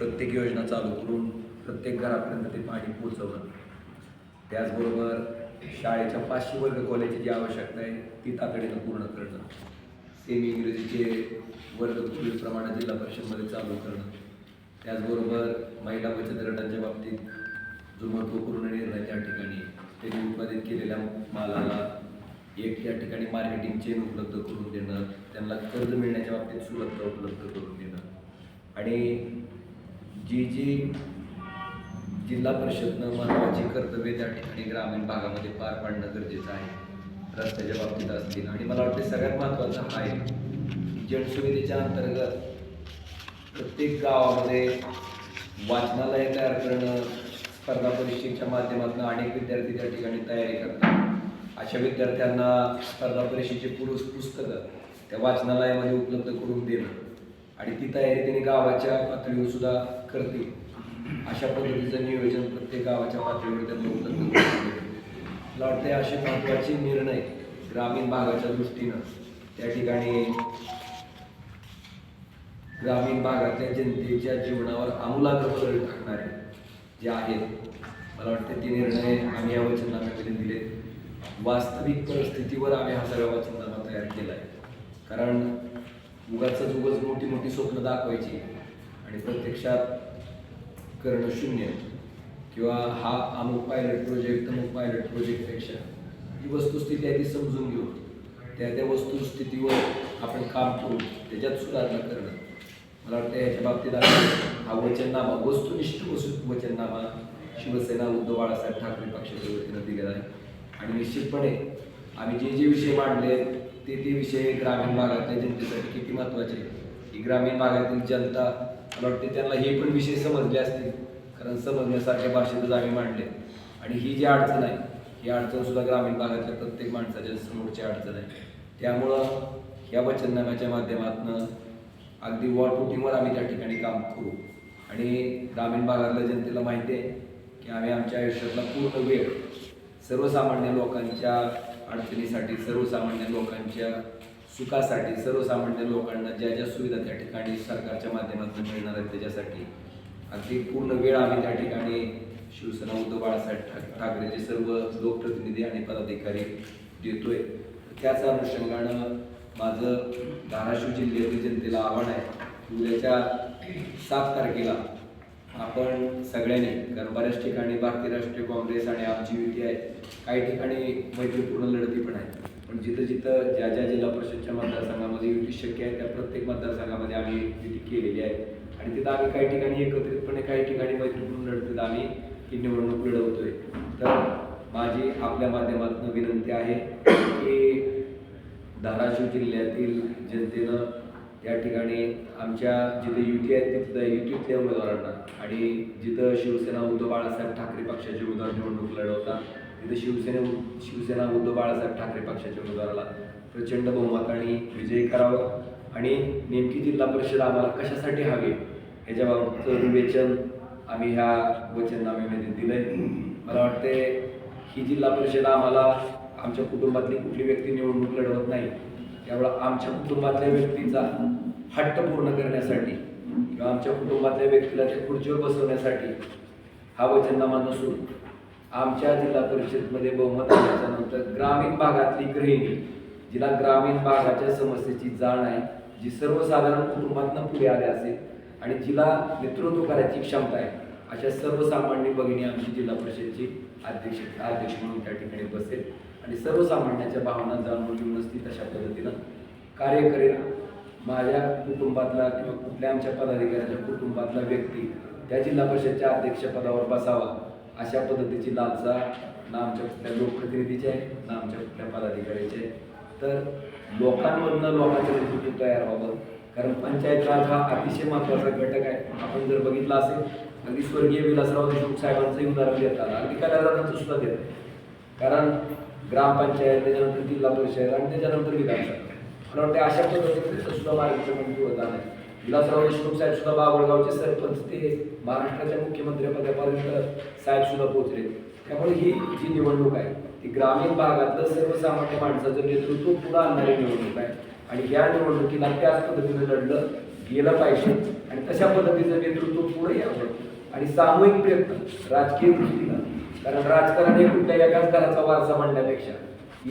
प्रत्येक योजना चालू करून प्रत्येक घरापर्यंत ते पाणी पोहोचवणं, त्याचबरोबर शाळेच्या 500 वर्ग खोल्याची जी आवश्यकता आहे ती तातडीनं पूर्ण करणं, सेमी इंग्रजीचे वर्ग पूर्वीप्रमाणे जिल्हा परिषदमध्ये चालू करणं, त्याचबरोबर महिला बचत गटांच्या बाबतीत जो महत्त्वपूर्ण निर्णय त्या ठिकाणी त्यांनी उत्पादित केलेल्या मालाला एक त्या ठिकाणी मार्केटिंग चेन उपलब्ध करून देणं, त्यांना कर्ज मिळण्याच्या बाबतीत सुलभता उपलब्ध करून देणं आणि जी जिल्हा परिषदनं महत्त्वाची कर्तव्ये त्या ठिकाणी ग्रामीण भागामध्ये पार पाडणं गरजेचं आहे, रस्त्याच्या बाबतीत असतील. आणि मला वाटते सगळ्यात महत्त्वाचं हा आहे की जनसुविधेच्या अंतर्गत प्रत्येक गावामध्ये वाचनालय तयार करणं. स्पर्धा परीक्षेच्या माध्यमातून अनेक विद्यार्थी त्या ठिकाणी तयारी करतात. अशा विद्यार्थ्यांना स्पर्धा परीक्षेची पुस्तकं त्या वाचनालयामध्ये उपलब्ध करून देणं आणि ती तयारी त्यांनी गावाच्या पातळीवर सुद्धा करतील अशा पद्धतीचं नियोजन प्रत्येक गावाच्या पातळीवर त्यांना उपलब्ध करून देणं. मला वाटते असे महत्त्वाचे निर्णय ग्रामीण भागाच्या दृष्टीनं त्या ठिकाणी ग्रामीण भागातल्या जनतेच्या जीवनावर आमूलाग्र बदल टाकणारे जे आहेत, मला वाटते ते निर्णय आम्ही या वचननाम्यामध्ये दिले. वास्तविक परिस्थितीवर आम्ही हा सगळा वचननामा तयार केला आहे. कारण उगाच मोठी मोठी स्वप्न दाखवायची आणि प्रत्यक्षात करणं शून्य किंवा हा अमुक पायलट प्रोजेक्ट अमुक पायलट प्रोजेक्टपेक्षा जी वस्तुस्थिती आहे ती समजून घेऊन त्या वस्तुस्थितीवर आपण काम करून त्याच्यात सुधारणा करणं. मला वाटतं ह्याच्या बाबतीत हा वचननामा वस्तुनिष्ठ वचननामा शिवसेना उद्धव बाळासाहेब ठाकरे पक्षाच्या वतीनं दिलेला आहे. आणि निश्चितपणे आम्ही जे विषय मांडले ते विषय ग्रामीण भागातल्या जनतेसाठी किती महत्त्वाचे आहे की ग्रामीण भागातील जनता, मला वाटते त्यांना हे पण विषय समजले असतील, कारण समजण्यासारख्या भाषेतच आम्ही मांडले. आणि ही जी अडचण आहे ही अडचण सुद्धा ग्रामीण भागातल्या प्रत्येक माणसाच्या समोरची अडचण आहे. त्यामुळं या वचननाम्याच्या माध्यमातून अगदी वॉलपुटिंगवर आम्ही त्या ठिकाणी काम करू. आणि ग्रामीण भागातल्या जनतेला माहिती आहे की आम्ही आमच्या आयुष्यातला पूर्ण वेळ सर्वसामान्य लोकांच्या अडचणीसाठी, सर्वसामान्य लोकांच्या सुखासाठी, सर्वसामान्य लोकांना ज्या ज्या सुविधा त्या ठिकाणी सरकारच्या माध्यमातून मिळणार आहेत त्याच्यासाठी अगदी पूर्ण वेळ आम्ही त्या ठिकाणी शिवसेना उद्धव बाळासाहेब ठाकरेचे सर्व लोकप्रतिनिधी आणि पदाधिकारी देतोय. त्याच अनुषंगानं माझं धाराशिव जिल्ह्यातील जनतेला आव्हान आहे, उद्याच्या 7 तारखेला आपण सगळ्यांनी, कारण बऱ्याच ठिकाणी भारतीय राष्ट्रीय काँग्रेस आणि आमची युती आहे, काही ठिकाणी मैत्रीपूर्ण लढती पण आहेत, पण जिथं ज्या जिल्हा परिषदच्या मतदारसंघामध्ये युती शक्य आहे त्या प्रत्येक मतदारसंघामध्ये आम्ही युती केलेली आहे. आणि तिथं आम्ही काही ठिकाणी एकत्रितपणे, काही ठिकाणी मैत्रीपूर्ण लढतीत आम्ही ही निवडणूक लढवतोय. तर माझी आपल्या माध्यमातून विनंती आहे की धाराशिव जिल्ह्यातील जनतेनं या ठिकाणी आमच्या जिथे युती आहे तिथं युतीतल्या उमेदवारांना आणि जिथं शिवसेना उद्धव बाळासाहेब ठाकरे पक्षाचे उमेदवार निवडणूक लढवतात तिथं शिवसेना उद्धव बाळासाहेब ठाकरे पक्षाच्या उमेदवाराला प्रचंड बहुमताने विजयी करावं. आणि नेमकी जिल्हा परिषद आम्हाला कशासाठी हवी ह्याच्याबाबतचं विवेचन आम्ही ह्या वचननाम्यामध्ये दिलंय. मला वाटते ही जिल्हा परिषद आम्हाला आमच्या कुटुंबातली कुठली व्यक्ती निवडणूक लढवत नाही, त्यामुळं आमच्या कुटुंबातल्या व्यक्तीचा हट्ट पूर्ण करण्यासाठी किंवा आमच्या कुटुंबातल्या व्यक्तीला त्या खुर्चीवर बसवण्यासाठी हा वचननामा नसून आमच्या जिल्हा परिषदमध्ये बहुमत आल्याच्यानंतर ग्रामीण भागातली गृहिणी, जिला ग्रामीण भागाच्या समस्येची जाण आहे, जी सर्वसाधारण कुटुंबातनं पुढे आले असेल आणि जिला नेतृत्व करायची क्षमता आहे, अशा सर्वसामान्य भगिनी आमची जिल्हा परिषदची अध्यक्ष म्हणून त्या ठिकाणी बसेल आणि सर्वसामान्यांच्या भावना जाणून घेऊनच ती तशा पद्धतीनं कार्य करेल. माझ्या कुटुंबातला किंवा कुठल्या आमच्या पदाधिकाऱ्याच्या कुटुंबातला व्यक्ती त्या जिल्हा परिषदच्या अध्यक्षपदावर बसावा अशा पद्धतीची लालसा ना आमच्या कुठल्या लोकप्रतिनिधीची आहे ना आमच्या कुठल्या पदाधिकाऱ्याची आहे. तर लोकांमधनं लोकांचं नेतृत्व तयार व्हावं, कारण पंचायत राज हा अतिशय महत्त्वाचा घटक आहे. आपण जर बघितलं असेल अगदी स्वर्गीय विलासराव देशमुख साहेबांचंही उदाहरण देतात, अगदी कलादारांचं सुद्धा देतात. कारण ग्रामपंचायत, त्याच्यानंतर जिल्हा परिषद आणि त्याच्यानंतर विधानसभा, मला वाटतं अशा पद्धतीने सुद्धा मार्गदर्शन होत आहे. विलासराव देशमुख साहेब सुद्धा बाबळगावचे सरपंच ते महाराष्ट्राच्या मुख्यमंत्र्यापदापर्यंत साहेब सुद्धा पोहोचले. त्यामुळे ही जी निवडणूक आहे ती ग्रामीण भागातलं सर्वसामान्य माणसाचं नेतृत्व पुढे आणणारी निवडणूक आहे आणि या निवडणुकीला त्याच पद्धतीने लढलं गेलं पाहिजे आणि तशा पद्धतीचं नेतृत्व पुढे यावं आणि सामूहिक प्रयत्न राजकीय दृष्टीला, कारण राजकारण हे कुठल्या एकाच घराचा वारसा म्हणण्यापेक्षा,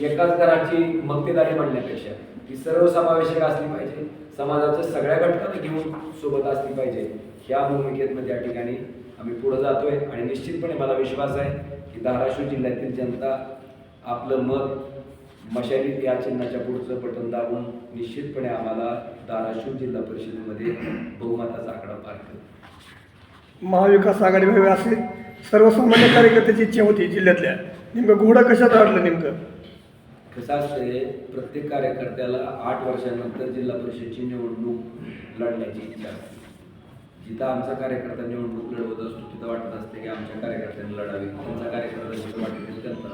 एकाच घराची मक्तेदारी म्हणण्यापेक्षा ही सर्वसमावेशक असली पाहिजे, समाजाच्या सगळ्या घटकांना घेऊन सोबत असली पाहिजे. ह्या भूमिकेतनं त्या ठिकाणी आम्ही पुढे जातोय आणि निश्चितपणे मला विश्वास आहे की धाराशिव जिल्ह्यातील जनता आपलं मत मशाली या चिन्हाच्या पुढचं बटन दाबून निश्चितपणे आम्हाला धाराशिव जिल्हा परिषदेमध्ये बहुमताचा आकडा पार करेल. महाविकास आघाडी व्हावी असे सर्वसामान्य कार्यकर्त्याची इच्छा होती जिल्ह्यातल्या. नेमकं घोडं कशात अडलं नेमकं? कसं असते, प्रत्येक कार्यकर्त्याला 8 वर्षानंतर जिल्हा परिषदची निवडणूक लढण्याची इच्छा असते. जिथं आमचा कार्यकर्ता निवडणूक लढवत असतो तिथं वाटत असते की आमच्या कार्यकर्त्यांनी लढावी, त्यांचा कार्यकर्ता जिथं वाटेल त्यांना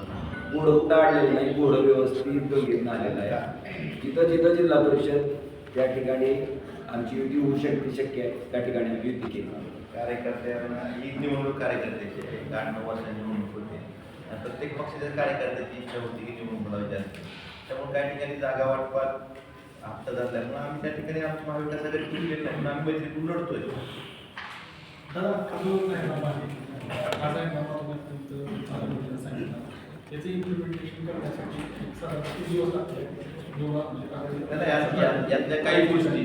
घोडं कुठं अडलेलं नाही, घोडं व्यवस्थित दोघीतनं आलेलं आहे. जिथं जिथं जिल्हा परिषद त्या ठिकाणी आमची युती होऊ शकते, शक्य आहे त्या ठिकाणी आम्ही युती केली. कार्यकर्त्यांना ही निवडणूक कार्यकर्त्याची आहे, 8-9 वर्षांची निवडणूक होते. आणि प्रत्येक पक्षाच्या कार्यकर्त्याची इच्छा होती की निवडणूक लढवायची असते. त्यामुळे काही ठिकाणी जागा वाटपात हप्ता झाल्यामुळे आम्ही त्या ठिकाणी आमची महाविकास आघाडी तुटलेली नाही, म्हणून आम्ही मैत्रीतून लढतोय. त्याचं इम्प्लिमेंटेशन करण्यासाठी साधारण किती दिवस लागते? यातल्या काही गोष्टी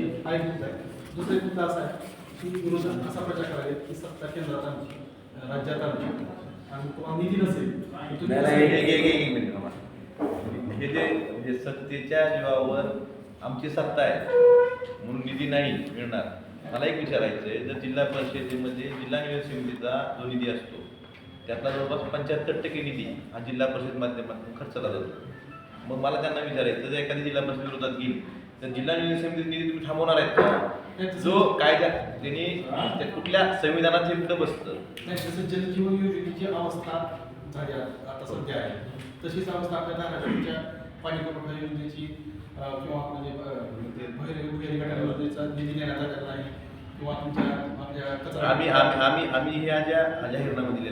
दुसरा एक मुद्दा असा आहे की विरोधक असा प्रचार करायला की सत्ता केंद्रात आमची, राज्यात आमची, आणि तुम्हाला निधी नसेल तर तुम्ही हे जे सत्तेच्या जीवावर आमची सत्ता आहे म्हणून निधी नाही मिळणार. मला एक विचारायचं आहे, जर जिल्हा परिषदेमध्ये जिल्हा निवडणूक समितीचा जो निधी असतो त्यातला जवळपास 75% निधी हा जिल्हा परिषद माध्यमातून खर्चला जातो. मग मला त्यांना विचारायचं, जर एखादी जिल्हा परिषद विरोधात गेली तर जिल्हा निवडणूक समितीचा निधी तुम्ही थांबवणार आहेत का? जो कायदा त्यांनी त्या कुठल्या संविधानात हे कुठं बसतं? नाही, जसं जलजीवन योजनेची अवस्था झाली आता सध्या आहे, तशीच अवस्था आपल्या धाराशिवच्या पाणी पुरवठा योजनेची किंवा म्हणजे भैरी गटार योजनेचा निधी देण्यात आलेला नाही, किंवा तुमच्या आपल्या कचरा आम्ही ह्या ज्या जाहीरनामा दिले